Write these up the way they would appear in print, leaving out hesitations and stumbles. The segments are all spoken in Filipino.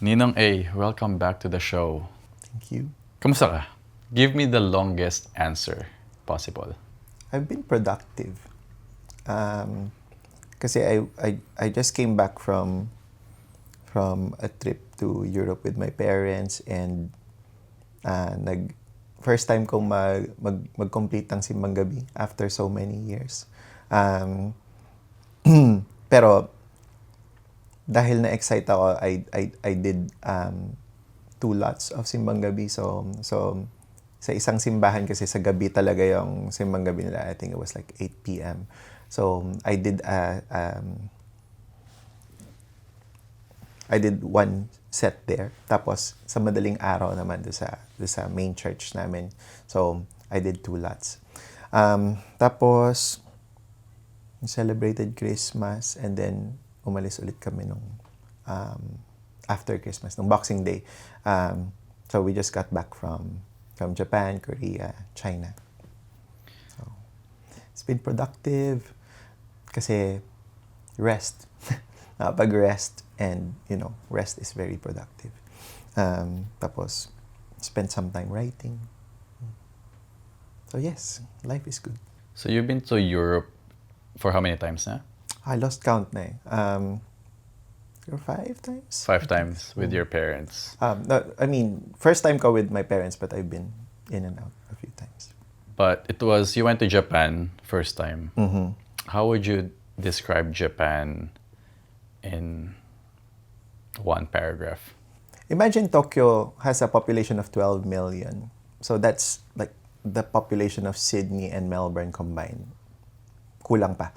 Ninong A, welcome back to the show. Thank you. Kamusta ka? Give me the longest answer possible. I've been productive. Kasi I just came back from a trip to Europe with my parents and first time kong mag-complete ng simbang gabi after so many years. Pero dahil na-excite ako, I did 2 lots of simbang gabi. So sa isang simbahan kasi sa gabi talaga yung simbang gabi nila. I think it was like 8 p.m. So I did 1 set there. Tapos sa madaling araw naman do sa main church namin. So I did 2 lots. Tapos celebrated Christmas and then umalis ulit kami nung after Christmas, nung Boxing Day. So we just got back from Japan, Korea, China. So it's been productive kasi rest. Pag-rest and rest is very productive. Tapos spend some time writing. So yes, life is good. So you've been to Europe for how many times na? I lost count na eh. 5 times? 5 times with your parents. No, I mean, first time ko with my parents, but I've been in and out a few times. But you went to Japan first time. Mm-hmm. How would you describe Japan in 1 paragraph? Imagine Tokyo has a population of 12 million. So that's like the population of Sydney and Melbourne combined. Kulang pa.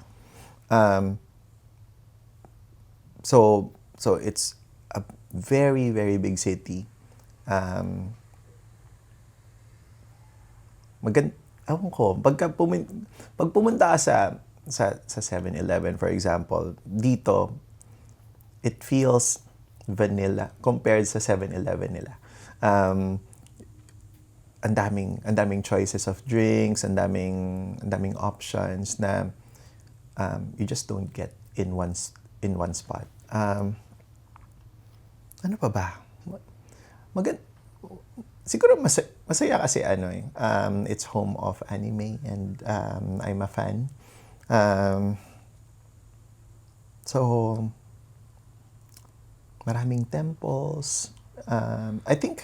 So it's a very, very big city. Ewan ko, pag pumunta ka sa 7-Eleven, for example, dito, it feels vanilla compared sa 7-Eleven nila. Ang daming choices of drinks, ang daming options na you just don't get in one spot. Ano pa ba? Siguro masaya kasi it's home of anime and I'm a fan. So maraming temples. I think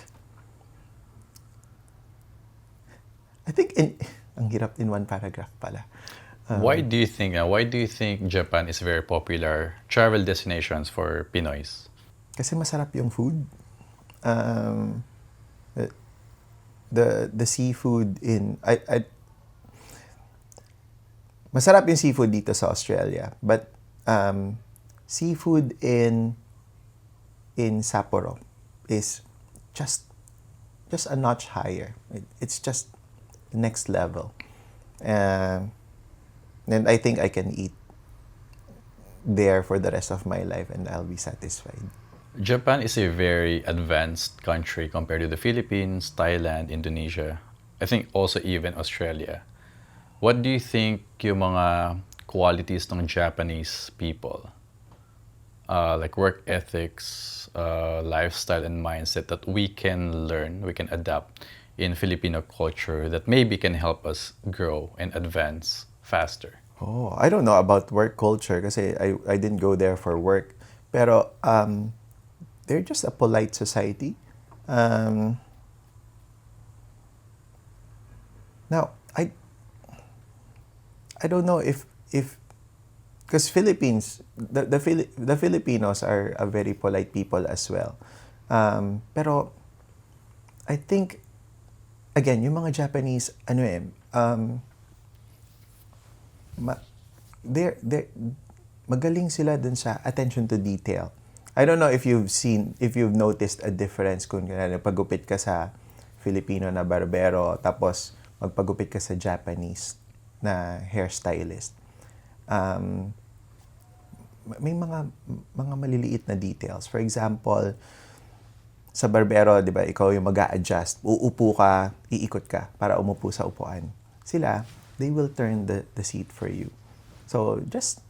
ang hirap in 1 paragraph pala. Why do you think Japan is very popular travel destinations for Pinoys? Kasi masarap yung food. The seafood masarap yung seafood dito sa Australia, but seafood in Sapporo is just a notch higher. It's just next level. And I think I can eat there for the rest of my life and I'll be satisfied. Japan is a very advanced country compared to the Philippines, Thailand, Indonesia. I think also even Australia. What do you think yung mga qualities ng Japanese people? Like work ethics, lifestyle and mindset that we can learn, we can adapt in Filipino culture that maybe can help us grow and advance faster? Oh, I don't know about work culture kasi I didn't go there for work. Pero they're just a polite society. Now, I don't know if because Philippines, the Filipinos are a very polite people as well. Pero I think again, yung mga Japanese they're magaling sila dun sa attention to detail. I don't know if you've noticed a difference kung pagupit ka sa Filipino na barbero tapos magpagupit ka sa Japanese na hairstylist. May mga maliliit na details. For example, sa barbero, 'di ba, ikaw yung mag-a-adjust. Uupo ka, iikot ka para umupo sa upuan. Sila, they will turn the seat for you. So just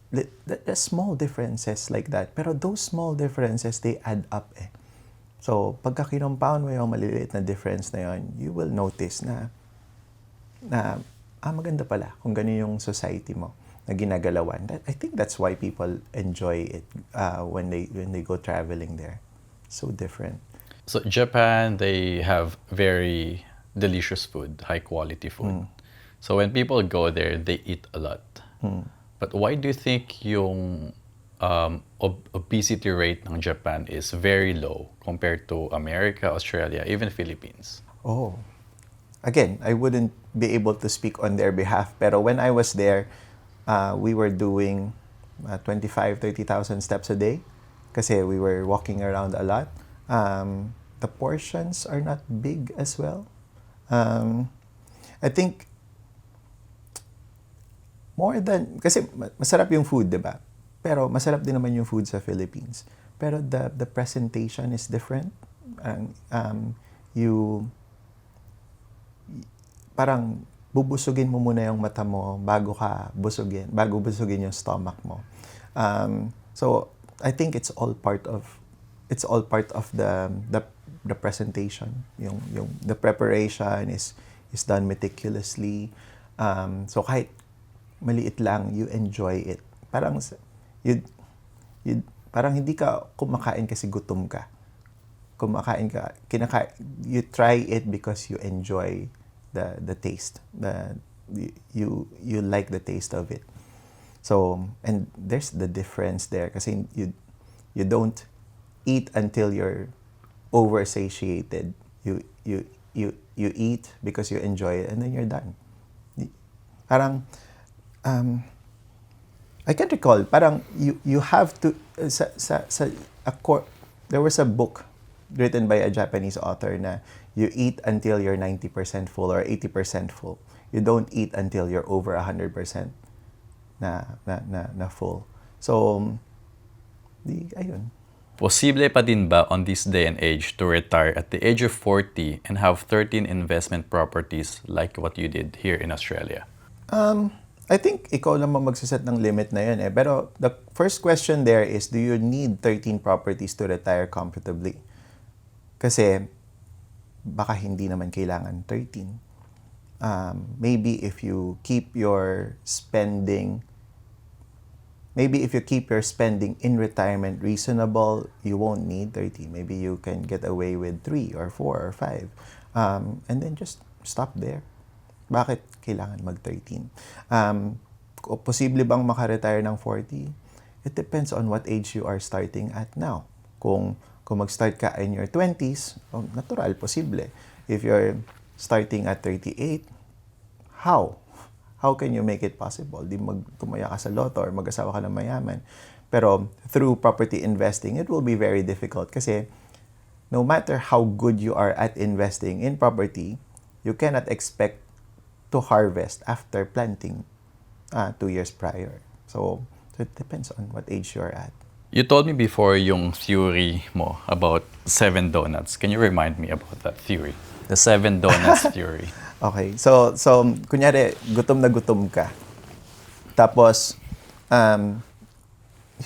small differences like that. Pero those small differences, they add up eh. So, pagka kinompound mo yung maliliit na difference na yun, you will notice na maganda pala kung ganun yung society mo na ginagalawan. I think that's why people enjoy it when they go traveling there. So different. So Japan, they have very delicious food, high quality food. So when people go there, they eat a lot. But why do you think yung obesity rate ng Japan is very low compared to America, Australia, even Philippines? Oh, again, I wouldn't be able to speak on their behalf. Pero when I was there, we were doing 25,000-30,000 steps a day kasi we were walking around a lot. The portions are not big as well. I think more than, kasi masarap yung food, di ba? Pero masarap din naman yung food sa Philippines. Pero the presentation is different. Parang bubusugin mo muna yung mata mo bago busugin yung stomach mo. So I think it's all part of the presentation. Yung the preparation is done meticulously. So kahit maliit lang, you enjoy it. Parang parang hindi ka kumakain kasi gutom ka. You try it because you enjoy the taste. You like the taste of it. So, and there's the difference there kasi you don't eat until you're oversatiated. You eat because you enjoy it and then you're done. Parang I can't recall, parang you have to there was a book written by a Japanese author na you eat until you're 90% full or 80% full. You don't eat until you're over 100% na full. So, ayun. Posible pa din ba on this day and age to retire at the age of 40 and have 13 investment properties like what you did here in Australia? I think ikaw naman magsaset ng limit na yun eh. Pero the first question there is, do you need 13 properties to retire comfortably? Kasi baka hindi naman kailangan 13. Maybe if you keep your spending in retirement reasonable, you won't need 13. Maybe you can get away with 3 or 4 or 5. And then just stop there. Bakit kailangan mag-13? Posible bang makaretire ng 40? It depends on what age you are starting at now. Kung mag-start ka in your 20s, natural, posible. If you're starting at 38, how? How can you make it possible? Di tumaya ka sa loto or mag-asawa ka ng mayaman. Pero through property investing, it will be very difficult kasi no matter how good you are at investing in property, you cannot expect to harvest after planting 2 years prior. So it depends on what age you are at. You told me before yung theory mo about 7 donuts. Can you remind me about that theory? The 7 donuts theory. Okay. So kunyari, gutom na gutom ka. Tapos,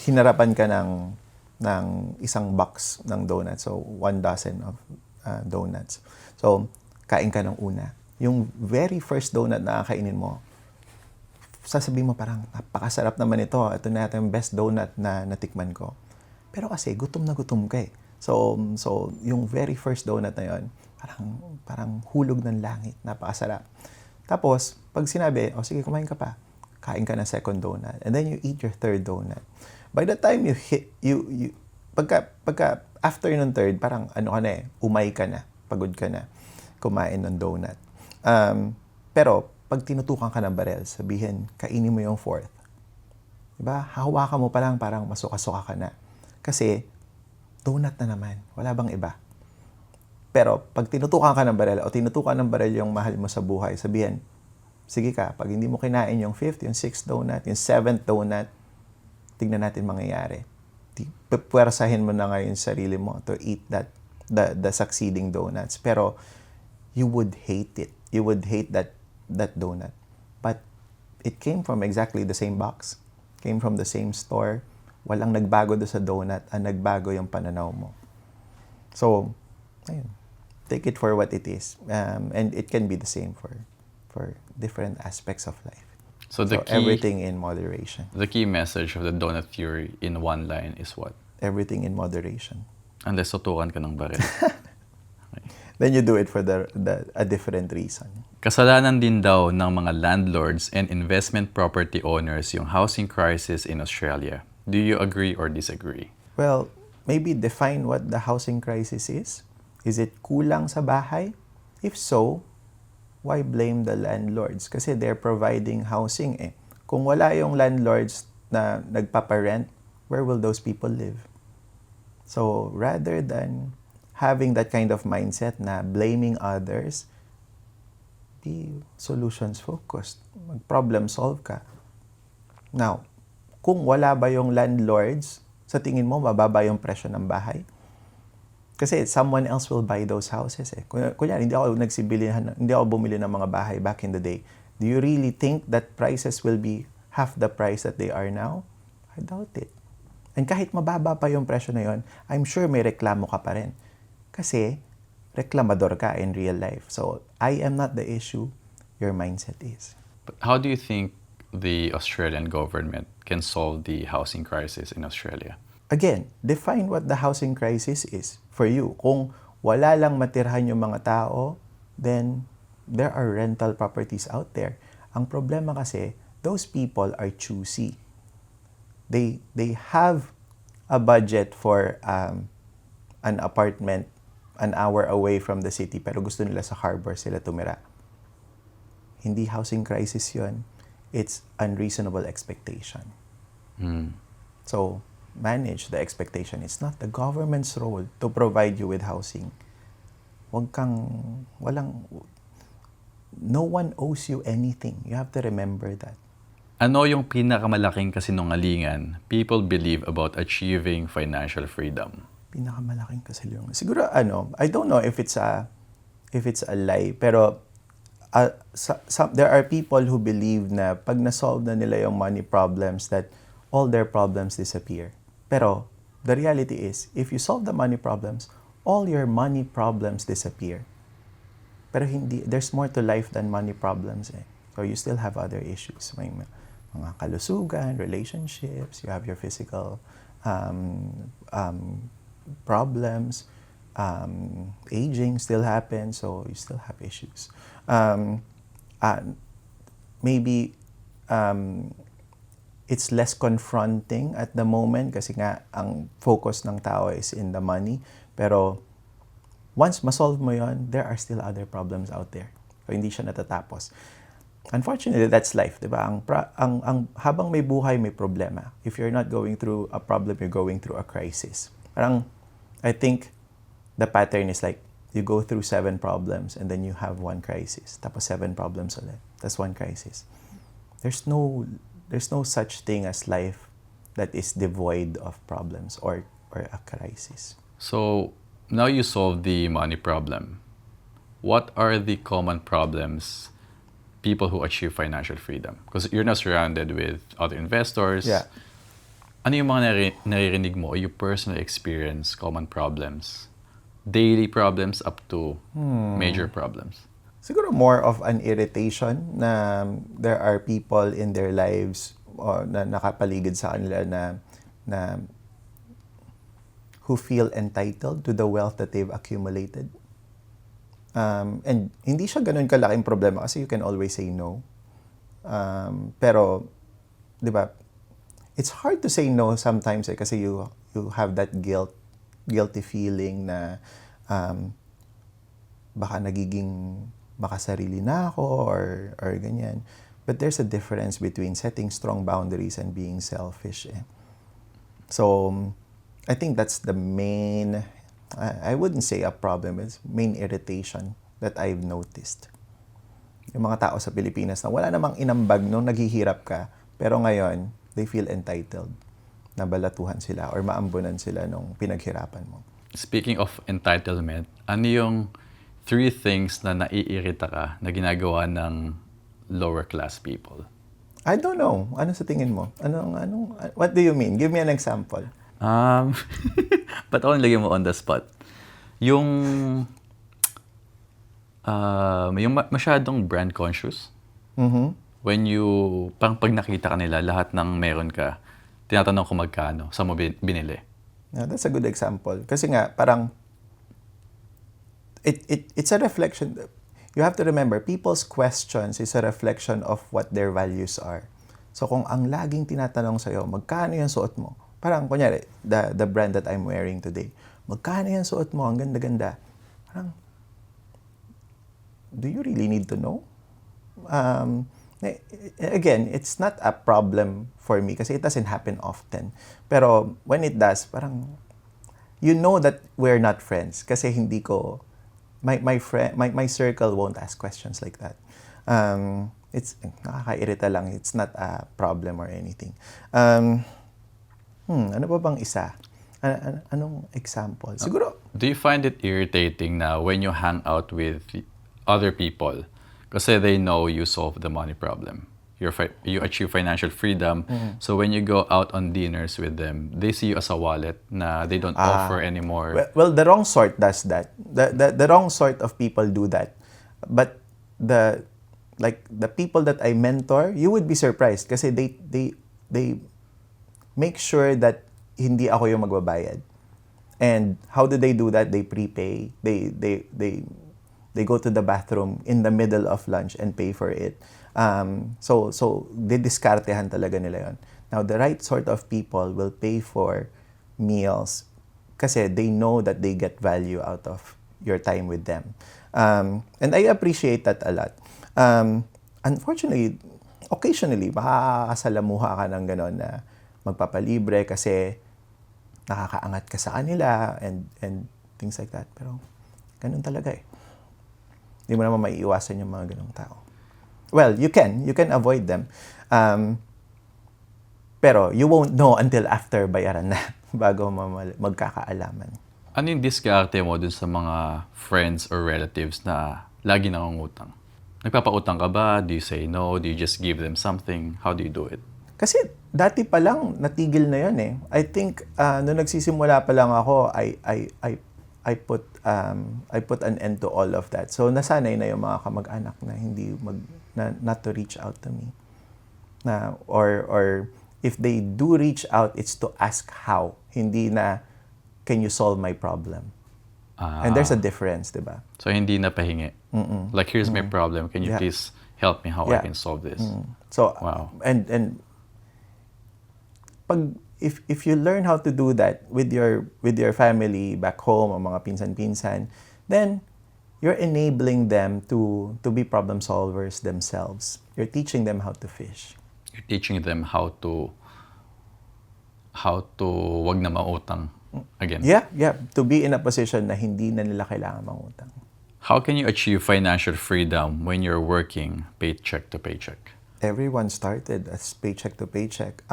hinarapan ka ng isang box ng donuts. So, 1 dozen of donuts. So, kain ka ng una. Yung very first donut na kakainin mo, sasabihin mo parang, napakasarap naman ito. Ito na yung best donut na natikman ko. Pero kasi, gutom na gutom ka eh. So yung very first donut na yon, parang hulog ng langit. Napakasarap. Tapos, pag sinabi, sige, kumain ka pa. Kain ka ng second donut. And then you eat your third donut. By the time pagka after ng third, parang umay ka na. Pagod ka na. Kumain ng donut. Pero, pag tinutukan ka ng barel, sabihin, kainin mo yung fourth. Diba? Hawakan mo pa lang, parang masuka-suka ka na. Kasi, donut na naman. Wala bang iba? Pero, pag tinutukan ka ng barel, o tinutukan ng barel yung mahal mo sa buhay, sabihin, sige ka, pag hindi mo kinain yung fifth, yung sixth donut, yung seventh donut, tignan natin mangyayari. Pupwersahin mo na ngayon sarili mo to eat the succeeding donuts. Pero, you would hate it. You would hate that donut. But it came from exactly the same box. Came from the same store. Walang nagbago do sa donut. Ang nagbago yung pananaw mo. So, ayun, take it for what it is. And it can be the same for different aspects of life. So So everything in moderation. the key message of the donut theory in one line is what? Everything in moderation. Unless tutukan ka ng baril. Then you do it for a different reason. Kasalanan din daw ng mga landlords and investment property owners yung housing crisis in Australia. Do you agree or disagree? Well, maybe define what the housing crisis is. Is it kulang sa bahay? If so, why blame the landlords? Kasi they're providing housing eh. Kung wala yung landlords na nagpaparent, where will those people live? So, rather than having that kind of mindset na blaming others, be solutions focused. Mag-problem solve ka. Now, kung wala ba yung landlords, sa tingin mo, mababa yung presyo ng bahay? Kasi someone else will buy those houses eh. Kunyari, hindi ako bumili ng mga bahay back in the day. Do you really think that prices will be half the price that they are now? I doubt it. And kahit mababa pa yung presyo na yun, I'm sure may reklamo ka pa rin. Kasi, reklamador ka in real life. So, I am not the issue. Your mindset is. But how do you think the Australian government can solve the housing crisis in Australia? Again, define what the housing crisis is for you. Kung wala lang matirhan yung mga tao, then there are rental properties out there. Ang problema kasi, those people are choosy. They have a budget for an apartment an hour away from the city pero gusto nila sa harbor sila tumira. Hindi housing crisis yun. It's unreasonable expectation. So, manage the expectation. It's not the government's role to provide you with housing. No one owes you anything. You have to remember that. Ano yung pinakamalaking kasinungalingan people believe about achieving financial freedom? Pinakamalaking kasinungalingan. Siguro I don't know if it's a lie, pero there are people who believe na pag na-solve na nila yung money problems that all their problems disappear. Pero the reality is, if you solve the money problems, all your money problems disappear. Pero hindi, there's more to life than money problems eh. So you still have other issues. May mga kalusugan, relationships, you have your physical problems, aging still happens, so you still have issues. Maybe it's less confronting at the moment kasi nga ang focus ng tao is in the money. Pero once ma-solve mo yon, there are still other problems out there. So hindi siya natatapos. Unfortunately, that's life, 'di ba? Ang habang may buhay, may problema. If you're not going through a problem, you're going through a crisis. Parang I think the pattern is like you go through 7 problems and then you have 1 crisis. Tapos 7 problems ulit. That's 1 crisis. There's no such thing as life that is devoid of problems or a crisis. So, now you solved the money problem. What are the common problems people who achieve financial freedom? Because you're now surrounded with other investors. Yeah. Ano yung mga naririnig mo or you personally experience common problems? Daily problems up to major problems? Siguro more of an irritation na there are people in their lives na nakapaligid sa kanila na who feel entitled to the wealth that they've accumulated. And hindi siya ganun kalaking problema kasi you can always say no. Pero, di ba, it's hard to say no sometimes kasi you have that guilty feeling na baka nagiging makasarili na ako or ganyan. But there's a difference between setting strong boundaries and being selfish. So, I think that's the main, I wouldn't say a problem, it's main irritation that I've noticed. Yung mga tao sa Pilipinas na wala namang inambag nung naghihirap ka, pero ngayon, they feel entitled na balatuhan sila or maambunan sila nung pinaghirapan mo. Speaking of entitlement, ano yung 3 things na naiirita ka na ginagawa ng lower class people? I don't know. Ano sa tingin mo? What do you mean? Give me an example. Ba't ako nilagay mo on the spot? Yung, masyadong brand conscious. Mhm. When you, pag nakita ka nila, lahat ng meron ka, tinatanong kung magkano, sa mo binili. Yeah, that's a good example. Kasi nga, parang, it's a reflection. You have to remember, people's questions is a reflection of what their values are. So kung ang laging tinatanong sa'yo, magkano yung suot mo? Parang, kunyari, the brand that I'm wearing today, magkano yung suot mo? Ang ganda-ganda. Parang, do you really need to know? Again, it's not a problem for me kasi it doesn't happen often. Pero when it does, parang, you know that we're not friends kasi hindi ko my circle won't ask questions like that. It's nakakairita lang. It's not a problem or anything. Ano ba bang isa? Anong example? Siguro, Do you find it irritating na when you hang out with other people kasi they know you solve the money problem? You achieve financial freedom. So when you go out on dinners with them, they see you as a wallet na they don't offer anymore. well, the wrong sort does that. The wrong sort of people do that. But the people that I mentor, you would be surprised kasi they make sure that hindi ako yung magbabayad. And how do they do that? They prepay. They go to the bathroom in the middle of lunch and pay for it. So didiskartehan talaga nila yon. Now, the right sort of people will pay for meals kasi they know that they get value out of your time with them. And I appreciate that a lot. Unfortunately, occasionally, makakasalamuha ka ng gano'n na magpapalibre kasi nakakaangat ka sa kanila and things like that. Pero ganun talaga eh. Hindi mo naman maiiwasan yung mga ganung tao. Well, you can avoid them. Pero you won't know until after bayaran na bago magkakaalaman. Ano yung diskarte mo dun sa mga friends or relatives na lagi nangungutang? Nagpapautang ka ba? Do you say no? Do you just give them something? How do you do it? Kasi dati pa lang natigil na 'yon eh. I think nung nagsisimula pa lang ako, I put an end to all of that. So nasanay na yung mga kamag-anak na hindi not to reach out to me. Na or if they do reach out, it's to ask how. Hindi na can you solve my problem? And there's a difference, 'di ba? So hindi na pahingi. Like here's my problem. Can you Yeah. please help me how I can solve this? So Wow. and pag if you learn how to do that with your family back home o mga pinsan-pinsan, then you're enabling them to be problem solvers themselves. You're teaching them how to fish. You're teaching them how to wag na mautang again. Yeah, to be in a position na hindi na nila kailangan mangutang. How can you achieve financial freedom when you're working paycheck to paycheck? Everyone started as paycheck to paycheck.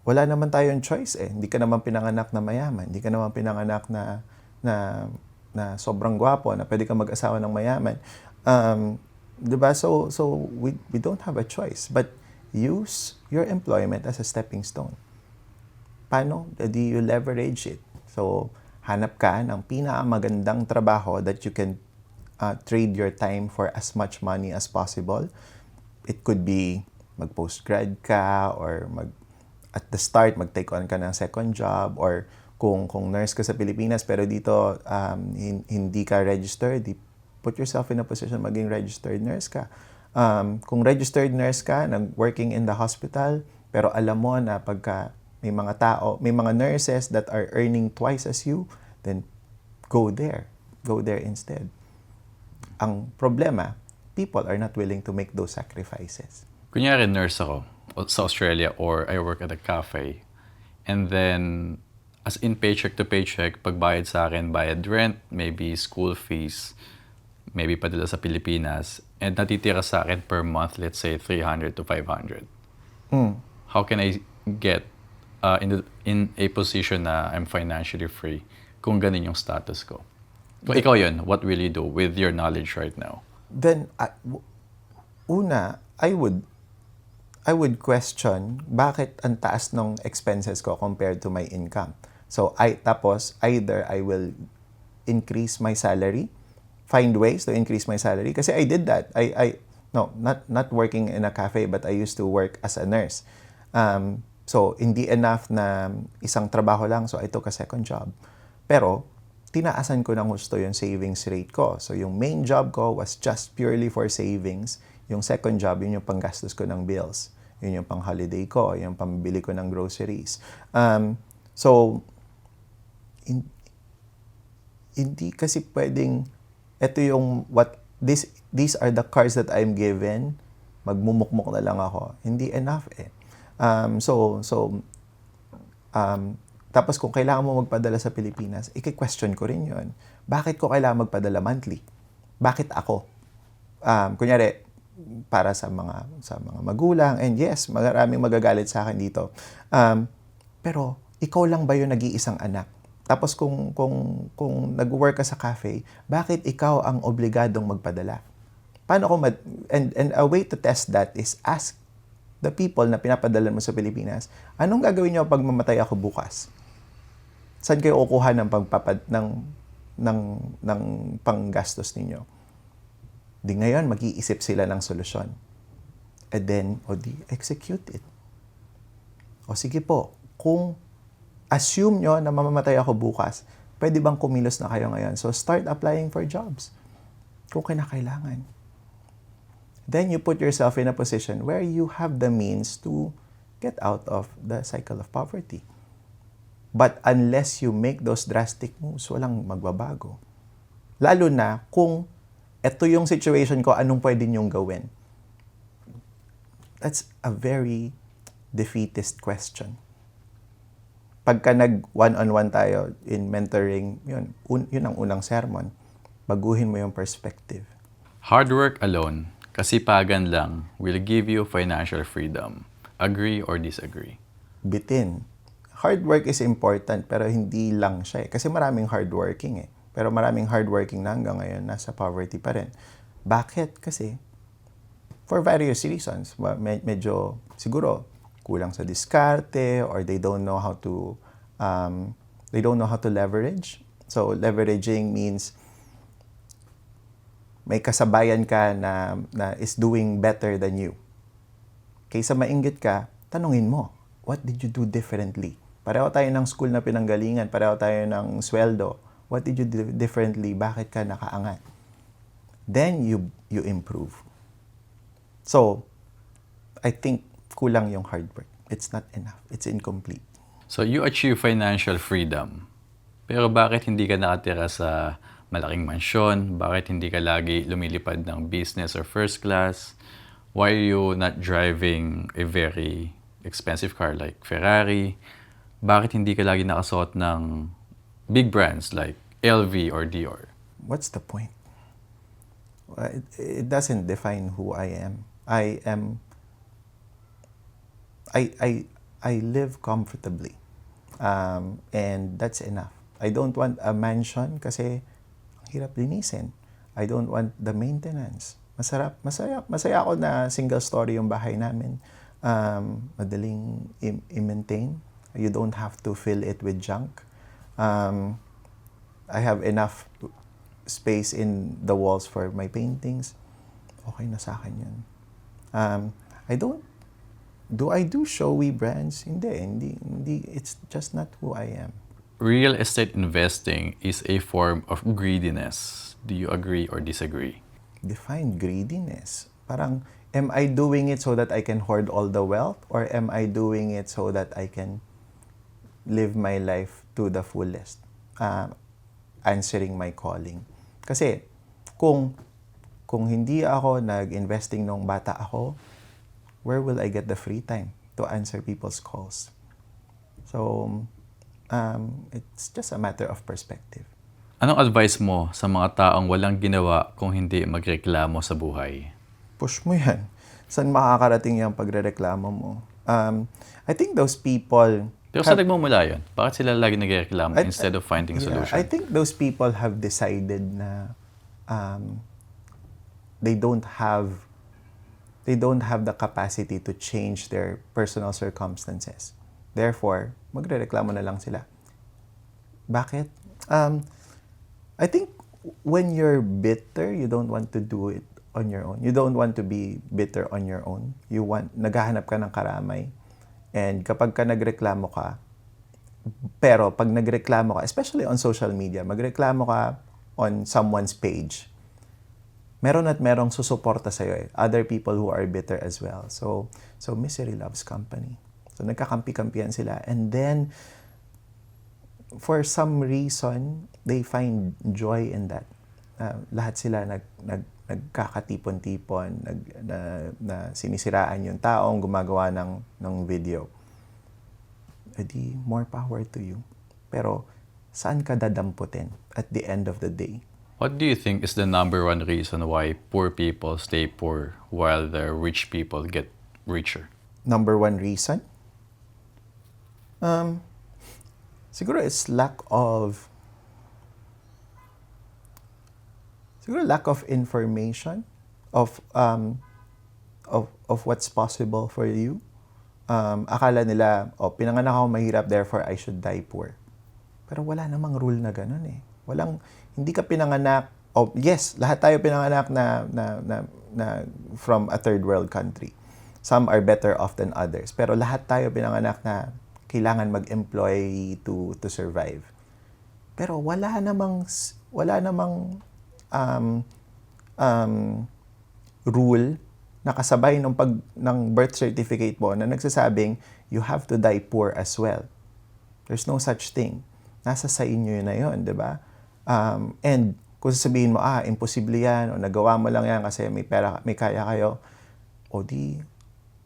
Wala naman tayong choice eh. Hindi ka naman pinanganak na mayaman. Hindi ka naman pinanganak na sobrang gwapo na pwede ka mag-asawa ng mayaman. 'Di ba? So we don't have a choice but use your employment as a stepping stone. Paano? Do you leverage it? So hanap ka ng pinakamagandang trabaho that you can trade your time for as much money as possible. It could be mag-postgrad ka or at the start, mag-take on ka ng second job or kung nurse ka sa Pilipinas pero dito hindi ka registered, put yourself in a position maging registered nurse ka. Kung registered nurse ka, working in the hospital, pero alam mo na pagka may mga nurses that are earning twice as you, then go there instead. Ang problema, people are not willing to make those sacrifices. Kunyari nurse ako sa Australia or I work at a cafe and then as in paycheck to paycheck, pagbayad sa akin, bayad rent, maybe school fees, maybe padala sa Pilipinas, and natitira sa akin per month, let's say 300 to 500. How can I get in a position na I'm financially free kung ganun yung status ko? Kung ikaw yun, what will you do with your knowledge right now? Then, una, I would question bakit ang taas ng expenses ko compared to my income. So, either I will increase my salary, find ways to increase my salary. Kasi I did that. No, not working in a cafe, but I used to work as a nurse. So, hindi enough na isang trabaho lang, so I took a second job. Pero, tinaasan ko ng gusto yung savings rate ko. So, yung main job ko was just purely for savings. Yung second job, yun yung panggastos ko ng bills. Yun yung pang-holiday ko, yung pambili ko ng groceries. So, hindi kasi pwedeng, ito yung these are the cards that I'm given, magmumukmuk na lang ako. Hindi enough eh. Tapos kung kailangan mo magpadala sa Pilipinas, i-question ko rin yun. Bakit ko kailangan magpadala monthly? Bakit ako? Kunyari, para sa mga magulang, and yes, maraming magagalit sa akin dito. Pero, ikaw lang ba yung nag-iisang anak? Tapos kung nag-work ka sa cafe, bakit ikaw ang obligadong magpadala? Paano ko and a way to test that is ask the people na pinapadala mo sa Pilipinas, anong gagawin niyo pag mamatay ako bukas? Saan kayo kukuha ng ng panggastos ninyo? Di ngayon, mag-iisip sila ng solusyon. And then, execute it. O sige po, kung assume nyo na mamamatay ako bukas, pwede bang kumilos na kayo ngayon? So, start applying for jobs kung kinakailangan. Then, you put yourself in a position where you have the means to get out of the cycle of poverty. But unless you make those drastic moves, walang magbabago. Lalo na kung ito yung situation ko, anong pwede niyong gawin? That's a very defeatist question. Pagka nag-one-on-one tayo in mentoring, yun ang unang sermon. Baguhin mo yung perspective. Hard work alone, kasipagan lang, will give you financial freedom. Agree or disagree? Bitin. Hard work is important, pero hindi lang siya eh. Kasi maraming hardworking eh. Pero maraming hardworking na hanggang ngayon nasa poverty pa rin. Bakit? Kasi for various reasons. Medyo siguro kulang sa diskarte or they don't know how to leverage. So leveraging means may kasabayan ka na is doing better than you. Kaysa mainggit ka, tanungin mo, what did you do differently? Pareho tayo ng school na pinanggalingan, pareho tayo ng sweldo. What did you do differently? Bakit ka nakaangat? Then you improve. So, I think kulang yung hard work. It's not enough. It's incomplete. So, you achieve financial freedom. Pero bakit hindi ka nakatira sa malaking mansyon? Bakit hindi ka lagi lumilipad ng business or first class? Why are you not driving a very expensive car like Ferrari? Bakit hindi ka lagi nakasuot ng big brands like LV or Dior? What's the point? It doesn't define who I am. I live comfortably. And that's enough. I don't want a mansion kasi ang hirap linisin. I don't want the maintenance. Masaya ako na single story yung bahay namin. Madaling i-maintain. You don't have to fill it with junk. I have enough space in the walls for my paintings. Okay na sa akin yun. Do I do showy brands? Hindi. It's just not who I am. Real estate investing is a form of greediness. Do you agree or disagree? Define greediness. Parang, am I doing it so that I can hoard all the wealth? Or am I doing it so that I can live my life to the fullest? Answering my calling. Kasi, kung hindi ako nag-investing nung bata ako, where will I get the free time to answer people's calls? So, it's just a matter of perspective. Anong advice mo sa mga taong walang ginawa kung hindi magreklamo sa buhay? Push mo yan. Saan makakarating yung pagrereklamo mo? I think those people... Pero saan nagmumula yun? Bakit sila lagi nagreklamo instead of finding solution? I think those people have decided na they don't have the capacity to change their personal circumstances. Therefore, magrereklamo na lang sila. Bakit? I think when you're bitter, you don't want to do it on your own. You don't want to be bitter on your own. Naghahanap ka ng karamay. And kapag ka nagreklamo ka, pero pag nagreklamo ka, especially on social media, magreklamo ka on someone's page, meron at merong susuporta sa'yo eh. Other people who are bitter as well. So misery loves company. So nagkakampi-kampihan sila. And then, for some reason, they find joy in that. Lahat sila nagkakatipon-tipon, na sinisiraan yung taong gumagawa ng video. Edi, more power to you. Pero, saan ka dadamputin at the end of the day? What do you think is the number one reason why poor people stay poor while the rich people get richer? Number one reason? Siguro it's lack of information of what's possible for you. Akala nila, pinanganak ako mahirap, therefore I should die poor. Pero wala namang rule na ganun eh. Hindi ka pinanganak, yes, lahat tayo pinanganak na from a third world country. Some are better off than others. Pero lahat tayo pinanganak na kailangan mag-employ to survive. Pero wala namang rule na kasabay ng birth certificate mo na nagsasabing you have to die poor as well. There's no such thing. Nasa sa inyo na yun, di ba? And kung sasabihin mo, imposible yan, o nagawa mo lang yan kasi may pera, may kaya kayo, o di,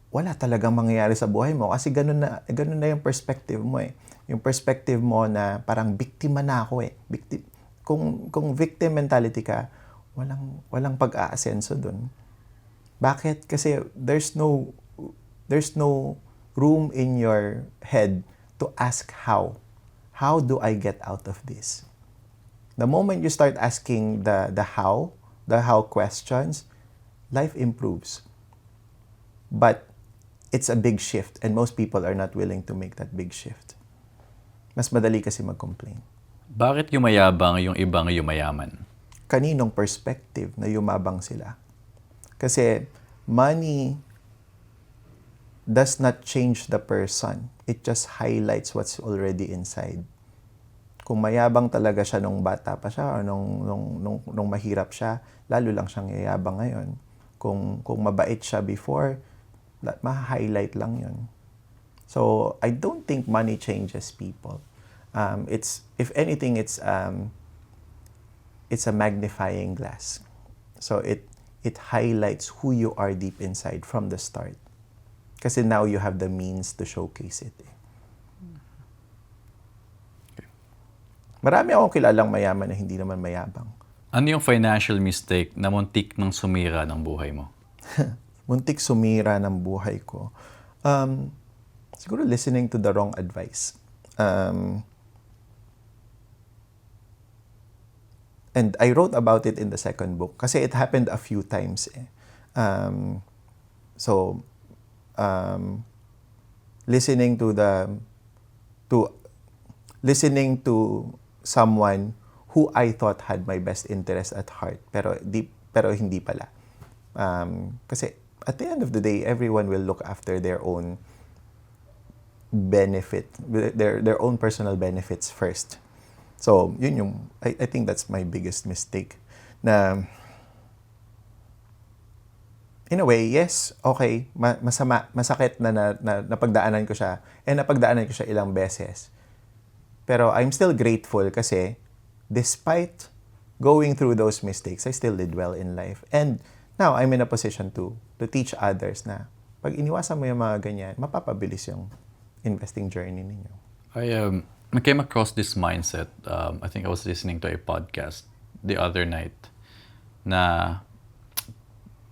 wala talagang mangyayari sa buhay mo kasi ganun na yung perspective mo eh. Yung perspective mo na parang biktima na ako eh. Kung victim mentality ka, walang pag-aasenso dun. Bakit? Kasi there's no room in your head to ask how. How do I get out of this? The moment you start asking the how questions, life improves. But it's a big shift and most people are not willing to make that big shift. Mas madali kasi mag-complain. Bakit yumayabang yung ibang yumayaman? Kaninong perspective na yumabang sila? Kasi money does not change the person. It just highlights what's already inside. Kung mayabang talaga siya nung bata pa siya o nung mahirap siya, lalo lang siyang yayabang ngayon. Kung mabait siya before, ma-highlight lang yun. So, I don't think money changes people. If anything, it's a magnifying glass. So, it highlights who you are deep inside from the start. Kasi now you have the means to showcase it. Marami akong kilalang mayaman na hindi naman mayabang. Ano yung financial mistake na muntik nang sumira ng buhay mo? Muntik sumira ng buhay ko. Siguro listening to the wrong advice. And I wrote about it in the second book kasi it happened a few times eh. Listening to someone who I thought had my best interest at heart pero hindi pala. Kasi at the end of the day, everyone will look after their own benefit, their own personal benefits first. So, yun yung, I think that's my biggest mistake. Na, in a way, yes, okay, masakit na napagdaanan ko siya, napagdaanan ko siya ilang beses. Pero I'm still grateful kasi, despite going through those mistakes, I still did well in life. And now, I'm in a position to teach others na, pag iniwasan mo yung mga ganyan, mapapabilis yung investing journey ninyo. I came across this mindset. I think I was listening to a podcast the other night na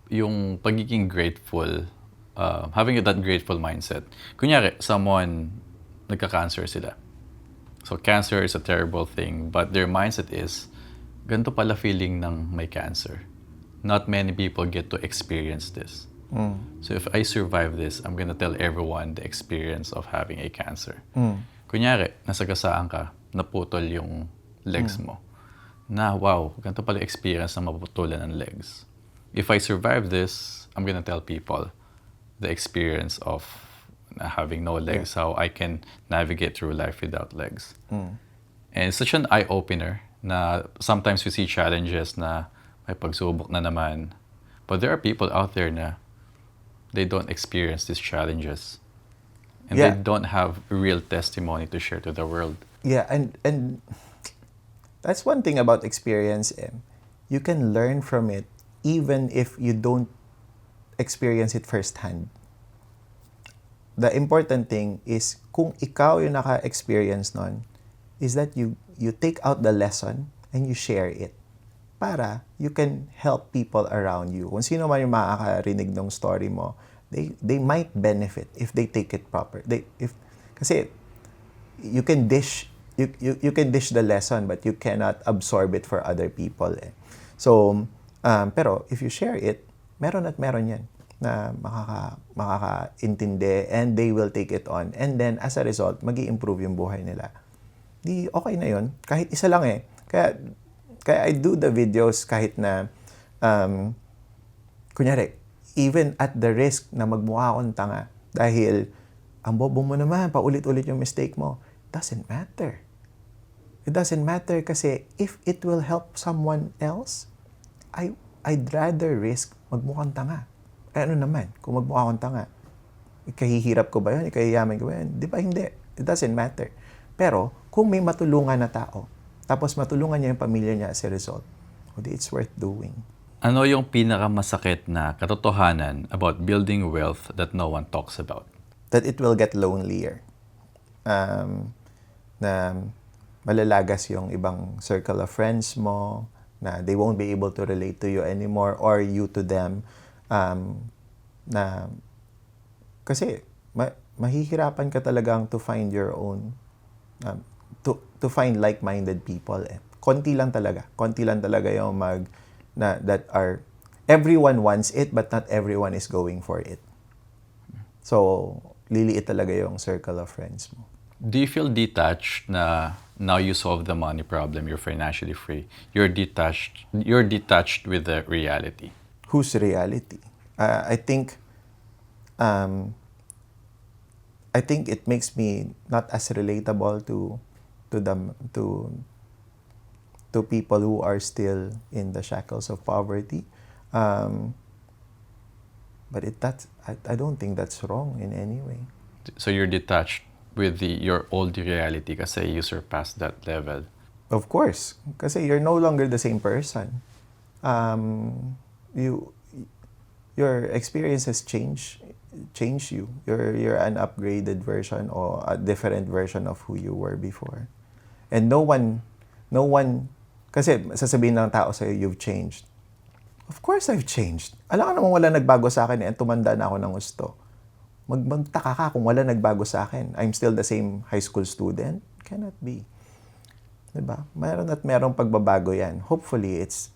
yung pagiging grateful, having that grateful mindset. Kunyari, someone, nagka-cancer sila. So, cancer is a terrible thing, but their mindset is, ganito pala feeling ng may cancer. Not many people get to experience this. So, if I survive this, I'm gonna tell everyone the experience of having a cancer. Kunyari, nasagasaan ka, naputol yung legs mo. na, wow, ganito pala experience na maputulan ng legs. If I survive this, I'm gonna tell people the experience of having no legs, how I can navigate through life without legs. And it's such an eye-opener na sometimes we see challenges na may pagsubok na naman. But there are people out there na they don't experience these challenges. And they Yeah. don't have real testimony to share to the world. Yeah, and that's one thing about experience, Em. You can learn from it even if you don't experience it firsthand. The important thing is kung ikaw yung naka-experience nun, is that you take out the lesson and you share it para you can help people around you. Kung sino man yung makakarinig ng story mo, they might benefit if they take it proper. Kasi you can dish you can dish the lesson but you cannot absorb it for other people. So, pero if you share it, meron at meron yan na makakaintindi and they will take it on. And then, as a result, magi-improve yung buhay nila. Di okay na yun. Kahit isa lang eh. Kaya I do the videos kahit na, kunyari, even at the risk na magmukha akong tanga dahil ang bobo mo naman, paulit-ulit yung mistake mo. Doesn't matter. It doesn't matter kasi if it will help someone else, I'd rather risk magmukhang tanga. Ano naman, kung magmukha akong tanga, ikahihirap ko ba yun? Ikahiyaman ko ba yun? Di ba hindi? It doesn't matter. Pero, kung may matulungan na tao, tapos matulungan niya yung pamilya niya as a result, it's worth doing. Ano yung pinakamasakit na katotohanan about building wealth that no one talks about? That it will get lonelier. Na malalagas yung ibang circle of friends mo, na they won't be able to relate to you anymore or you to them. Na kasi mahihirapan ka talagang to find your own to find like-minded people. Konti lang talaga yung that are everyone wants it but not everyone is going for it. So liliit talaga yung circle of friends mo. Do you feel detached na now you solve the money problem, you're financially free, you're detached with the reality? Whose reality? I think it makes me not as relatable to people who are still in the shackles of poverty. But I don't think that's wrong in any way. So you're detached with your old reality kasi you surpassed that level. Of course, kasi you're no longer the same person. Your experiences change you. You're an upgraded version or a different version of who you were before. And no one, kasi sasabihin ng tao sa'yo, you've changed. Of course I've changed. Alam ka naman wala nagbago sa akin tumanda na ako ng gusto. Magtaka ka kung wala nagbago sa akin. I'm still the same high school student? Cannot be. Diba? Meron at merong pagbabago yan. Hopefully, it's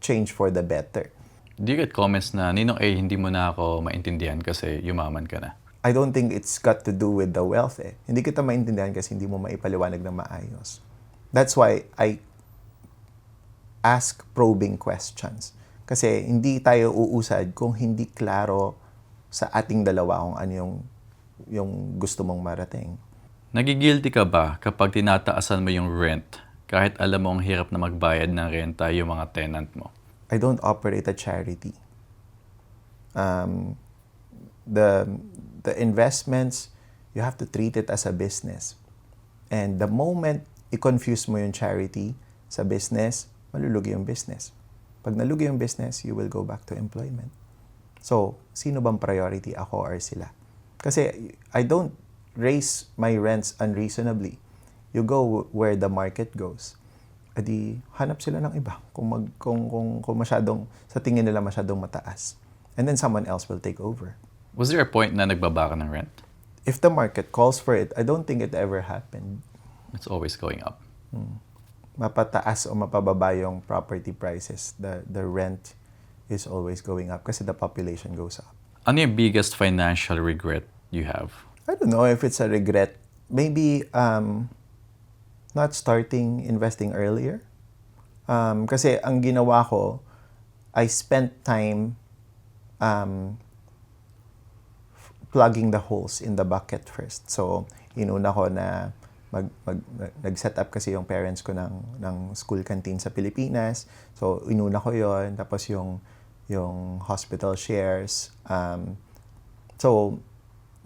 change for the better. Do you get comments na, Ninong A, hindi mo na ako maintindihan kasi yumaman ka na? I don't think it's got to do with the wealth Hindi kita maintindihan kasi hindi mo maipaliwanag na maayos. That's why I ask probing questions. Kasi hindi tayo uusad kung hindi klaro sa ating dalawa kung ano yung gusto mong marating. Nagigilty ka ba kapag tinataasan mo yung rent kahit alam mo ang hirap na magbayad ng renta yung mga tenant mo? I don't operate a charity. The investments, you have to treat it as a business. And the moment i-confuse mo yung charity sa business, malulugi yung business. Pag nalugi yung business, you will go back to employment. So, sino bang priority, ako or sila? Kasi I don't raise my rents unreasonably. You go where the market goes. Adi hanap sila ng iba kung masyadong sa tingin nila masyadong mataas. And then someone else will take over. Was there a point na nagbaba ka ng rent? If the market calls for it, I don't think it ever happened. It's always going up. Mapataas o mapababa yung property prices. The rent is always going up kasi the population goes up. Ano yung biggest financial regret you have? I don't know if it's a regret. Maybe not starting investing earlier. Kasi ang ginawa ko, I spent time plugging the holes in the bucket first. So, inuna ko na nag-set up kasi yung parents ko ng school canteen sa Pilipinas. So, inuna ko yon. Tapos yung hospital shares. So,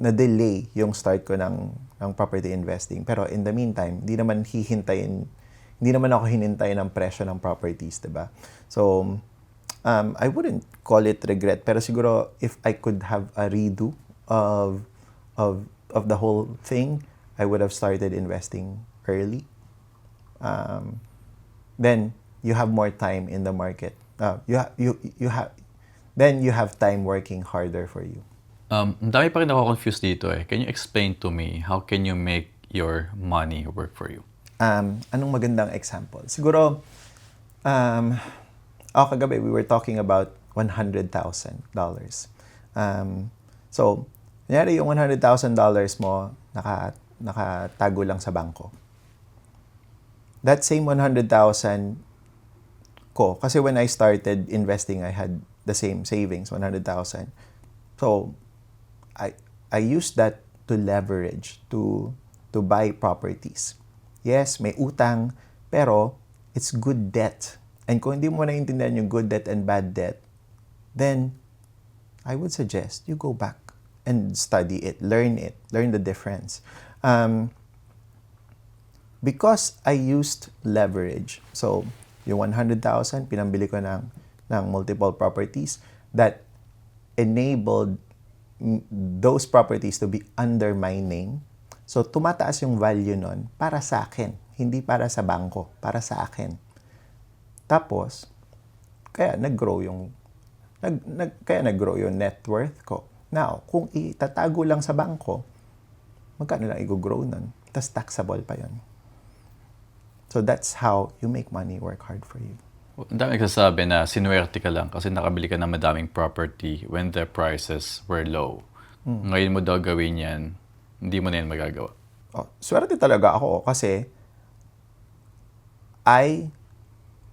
na-delay yung start ko ng property investing. Pero in the meantime, hindi naman ako hinintay ng presyo ng properties, diba? So, I wouldn't call it regret, pero siguro if I could have a redo of of the whole thing, I would have started investing early. Then you have more time in the market. Then you have time working harder for you. Ang dami pa rin ako confused dito eh. Can you explain to me how can you make your money work for you? Anong magandang example? Siguro, kagabi, we were talking about $100,000. So, kunyari yung $100,000 mo, nakatago lang sa bangko. That same 100,000 ko, kasi when I started investing, I had the same savings, 100,000. So, I used that to leverage, to buy properties. Yes, may utang, pero it's good debt. And kung hindi mo naiintindihan yung good debt and bad debt, then I would suggest you go back and study it, learn the difference. Because I used leverage, so yung 100,000, pinambili ko ng multiple properties that enabled those properties to be under my name. So, tumataas yung value nun para sa akin, hindi para sa bangko, para sa akin. Tapos, kaya nag-grow yung net worth ko. Now, kung itatago lang sa bangko, magkano lang i-grow nun? Tapos taxable pa yun. So, that's how you make money work hard for you. Ang dami nagsasabi na sinuwerte ka lang kasi nakabili ka ng madaming property when the prices were low. Ngayon mo daw gawin yan, hindi mo na yan magagawa. Swerte talaga ako kasi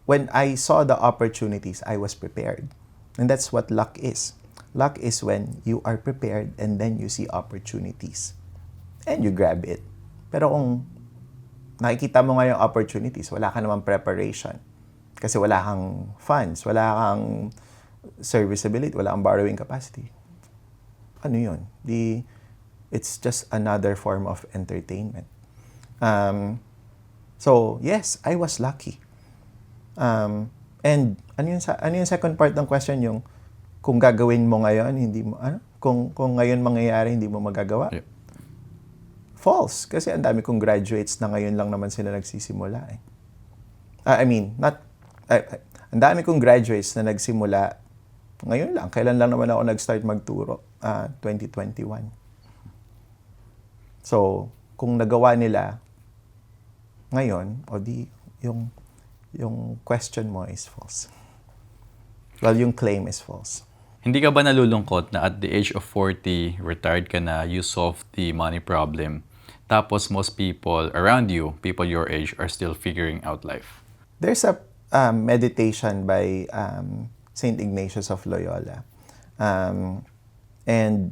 when I saw the opportunities, I was prepared. And that's what luck is. Luck is when you are prepared and then you see opportunities. And you grab it. Pero kung nakikita mo nga yung opportunities, wala ka namang preparation. Kasi wala kang funds, wala kang serviceability, wala kang borrowing capacity. Ano yun? It's just another form of entertainment. So, yes, I was lucky. And ano yung second part ng question, yung kung gagawin mo ngayon, hindi mo, kung ngayon mangyayari, hindi mo magagawa? Yeah. False. Kasi ang dami kong graduates na ngayon lang naman sila nagsisimula eh. Ang dami kong graduates na nagsimula ngayon lang. Kailan lang naman ako nag-start magturo? 2021. So, kung nagawa nila ngayon, yung question mo is false. Well, yung claim is false. Hindi ka ba nalulungkot na at the age of 40, retired ka na, you solved the money problem, tapos most people around you, people your age, are still figuring out life? There's a meditation by Saint Ignatius of Loyola. And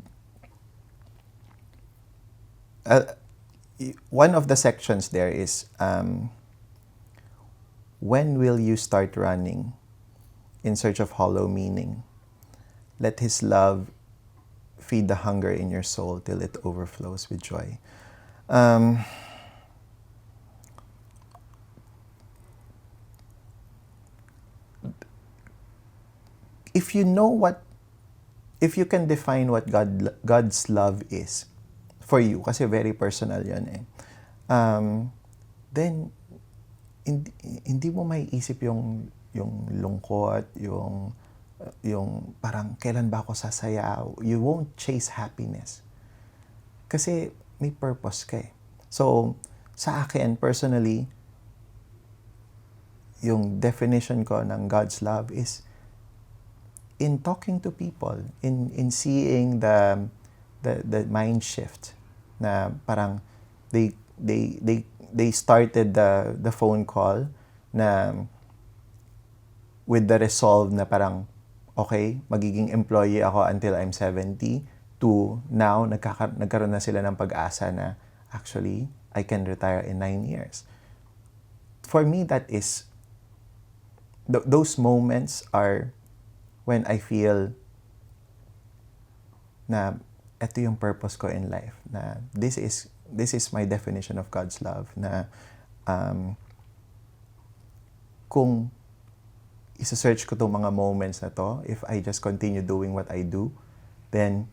one of the sections there is, when will you start running in search of hollow meaning? Let His love feed the hunger in your soul till it overflows with joy. If you can define what God's love is for you, kasi very personal yan eh, then hindi mo may isip yung lungkot, yung parang kailan ba ako sasaya. You won't chase happiness. Kasi may purpose ka eh. So, sa akin, personally, yung definition ko ng God's love is in talking to people, in seeing the mind shift na parang they started the phone call na with the resolve na parang, okay, magiging employee ako until I'm 70, to now, nagkaroon na sila ng pag-asa na, actually, I can retire in 9 years. For me, that is, those moments are when I feel na ito yung purpose ko in life, na this is my definition of God's love, na kung isa-search ko tong mga moments na to, if I just continue doing what I do, then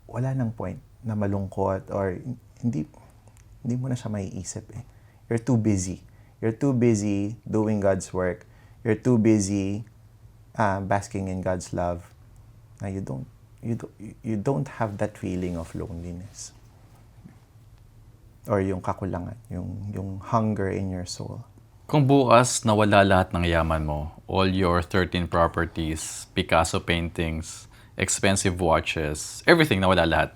wala nang point na malungkot or hindi mo na siya maiisip eh. You're too busy. You're too busy doing God's work. You're too busy basking in God's love. Na you don't have that feeling of loneliness. Or yung kakulangan, yung hunger in your soul. Kung bukas nawala lahat ng yaman mo, all your 13 properties, Picasso paintings, expensive watches, everything nawala lahat,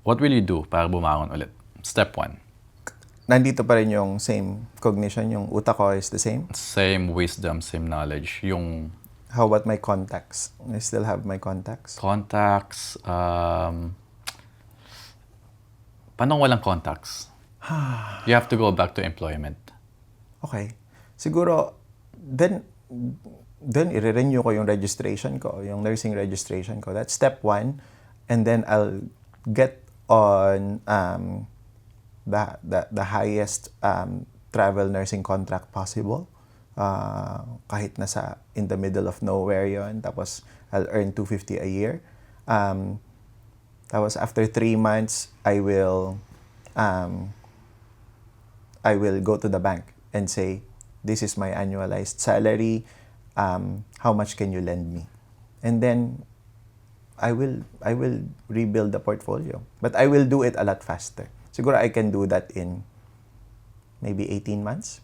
what will you do para bumangon ulit? Step 1. Nandito pa rin yung same cognition, yung utak ko is the same. Same wisdom, same knowledge. Yung How about my contacts? I still have my contacts. contacts, paano walang contacts? You have to go back to employment. Okay. Siguro, then i-renew ko yung registration ko, yung nursing registration ko. That's step 1. And then I'll get on the highest travel nursing contract possible. Kahit nasa in the middle of nowhere yon. Tapos I'll earn $250 a year. Tapos after 3 months, I will go to the bank and say, this is my annualized salary. How much can you lend me? And then I will rebuild the portfolio. But I will do it a lot faster. Siguro I can do that in maybe 18 months.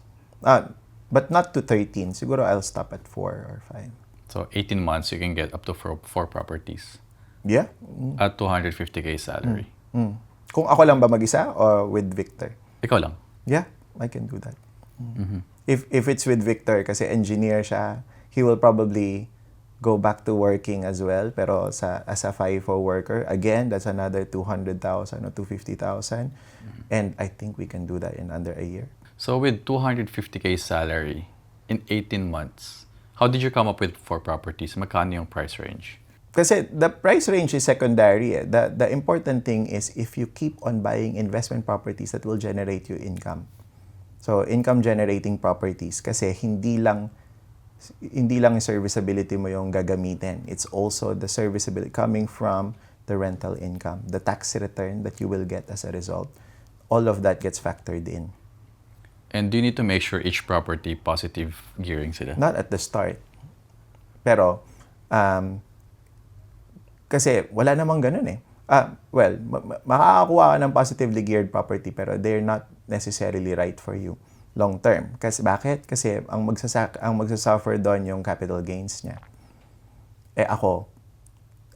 But not to 13. Siguro I'll stop at 4 or 5. So 18 months, you can get up to 4 properties Yeah. at 250K salary. Kung ako lang ba mag-isa or with Victor? Ikaw lang. Yeah, I can do that. If it's with Victor, kasi engineer siya, he will probably go back to working as well. Pero as a FIFO worker, again, that's another 200,000 or 250,000. And I think we can do that in under a year. So with 250K salary in 18 months, how did you come up with 4 properties? Magkano yung price range? Kasi the price range is secondary. The important thing is if you keep on buying investment properties that will generate you income. So income generating properties, kasi hindi lang yung serviceability mo yung gagamitin. It's also the serviceability coming from the rental income, the tax return that you will get as a result. All of that gets factored in. And do you need to make sure each property positive gearing sila? Not at the start. Pero, kasi wala namang ganun eh. Well, makakakuha ka ng positively geared property pero they're not necessarily right for you long term. Kasi bakit? Kasi ang magsasuffer doon yung capital gains niya. Eh ako,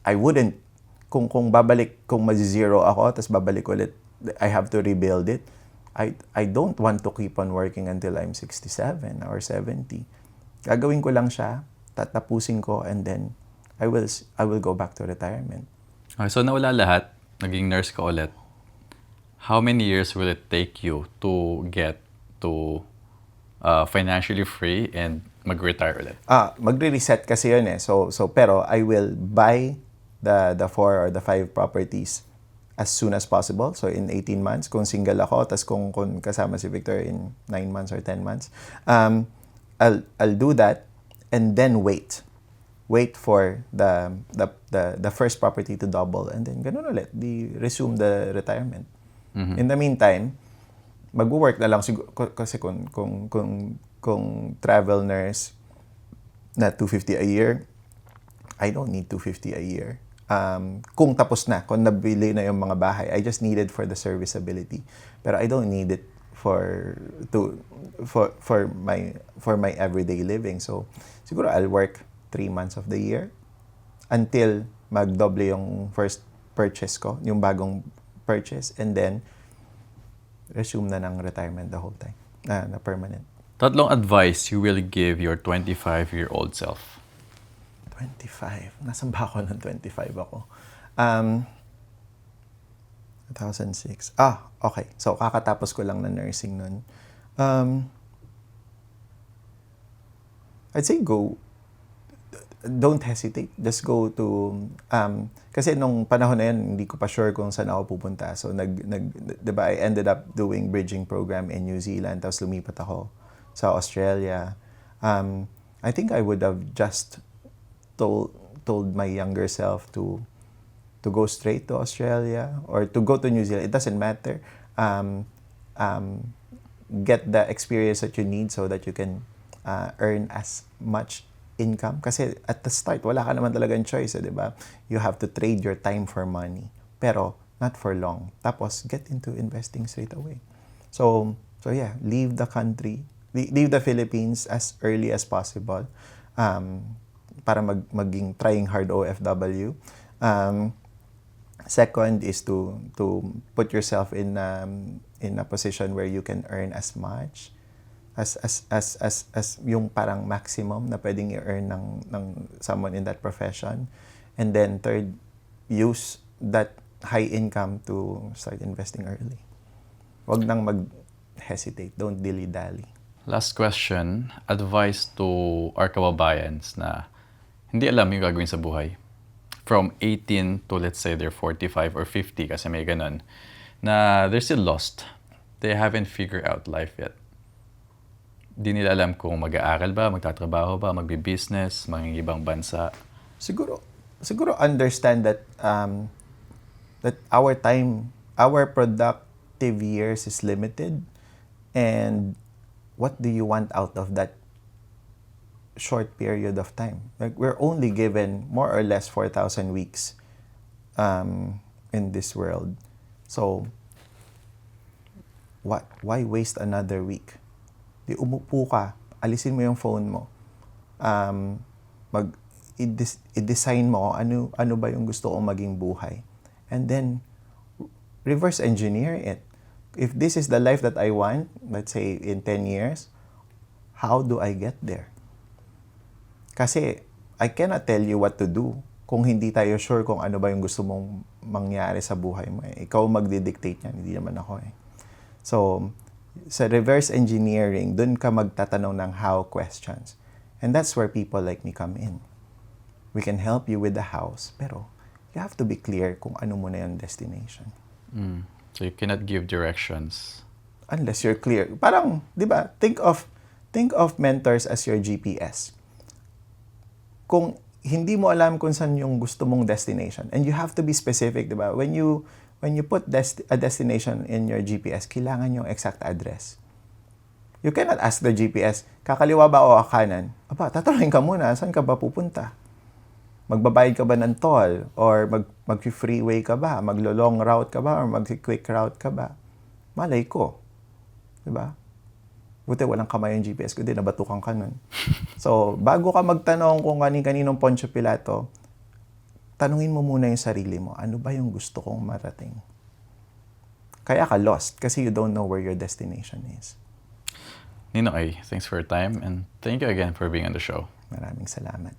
I wouldn't, kung mazi-zero ako, tapos babalik ulit, I have to rebuild it. I don't want to keep on working until I'm 67 or 70. Gagawin ko lang siya, tatapusin ko, and then I will go back to retirement. Okay, so nawala lahat, naging nurse ka ulit. How many years will it take you to get to financially free and mag-retire ulit? Magre-reset kasi yun eh. So pero I will buy the 4 or the 5 properties as soon as possible. So in 18 months, kung single ako, tas kung kasama si Victor in 9 months or 10 months, I'll do that and then wait for the first property to double, and then ganun ulit, resume the retirement. In the meantime, mag-work na lang siguro kasi kung travel nurse na 250 a year, I don't need 250 a year. Kung tapos na, kung nabili na yung mga bahay, I just need it for the serviceability. Pero I don't need it for my everyday living. So siguro I'll work 3 months of the year until magdoble yung first purchase ko, yung bagong purchase, and then resume na ng retirement the whole time, na permanent. Tatlong advice you will give your 25-year-old self. 25. Nasaan ba ako ng 25 ako? 2006. Okay. So, kakatapos ko lang na nursing nun. I'd say go. Don't hesitate. Just go to... kasi nung panahon na yun, hindi ko pa sure kung saan ako pupunta. So, diba, I ended up doing bridging program in New Zealand. Tapos lumipat ako sa Australia. I think I would have just told my younger self to go straight to Australia or to go to New Zealand. It doesn't matter. Get the experience that you need so that you can earn as much income. Kasi at the start, wala ka naman talagang choice, di ba? You have to trade your time for money. Pero not for long. Tapos, get into investing straight away. So yeah, leave the country, leave the Philippines as early as possible para maging trying hard OFW. Second is to put yourself in a position where you can earn as much as yung parang maximum na pwedeng i-earn ng someone in that profession. And then third, use that high income to start investing early. Wag nang mag-hesitate. Don't dilly-dally. Last question, advice to our kababayans na hindi alam yung gagawin sa buhay. From 18 to let's say they're 45 or 50 kasi may ganun, na they're still lost. They haven't figured out life yet. Di nila alam kung mag-aaral ba, magtatrabaho ba, magbi-business, ibang bansa. Siguro understand that that our time, our productive years is limited, and what do you want out of that short period of time? Like, we're only given more or less 4,000 weeks in this world. So, why waste another week? Di umupo ka, alisin mo yung phone mo. I-design mo ano ba yung gusto kong maging buhay. And then, reverse engineer it. If this is the life that I want, let's say in 10 years, how do I get there? Kasi, I cannot tell you what to do kung hindi tayo sure kung ano ba yung gusto mong mangyari sa buhay mo. Ikaw magdi-dictate niyan, hindi naman ako eh. So, sa reverse engineering, dun ka magtatanong ng how questions. And that's where people like me come in. We can help you with the house, pero you have to be clear kung ano mo na yung destination. So you cannot give directions. Unless you're clear. Parang, di ba, think of mentors as your GPS. Kung hindi mo alam kung saan yung gusto mong destination, and you have to be specific, di ba? When you put a destination in your GPS, kailangan yung exact address. You cannot ask the GPS, kakaliwa ba o kanan? Aba, tatanungin ka muna, saan ka ba pupunta? Magbabayad ka ba ng toll? Or mag-freeway ka ba? Maglo-long route ka ba? Or mag-quick route ka ba? Malay ko. Diba? Buti walang kamay yung GPS ko, di nabatukan ka nun. So, bago ka magtanong kung kaninong Poncio Pilato, tanungin mo muna yung sarili mo, ano ba yung gusto kong marating? Kaya ka lost kasi you don't know where your destination is. Ninong A, thanks for your time and thank you again for being on the show. Maraming salamat.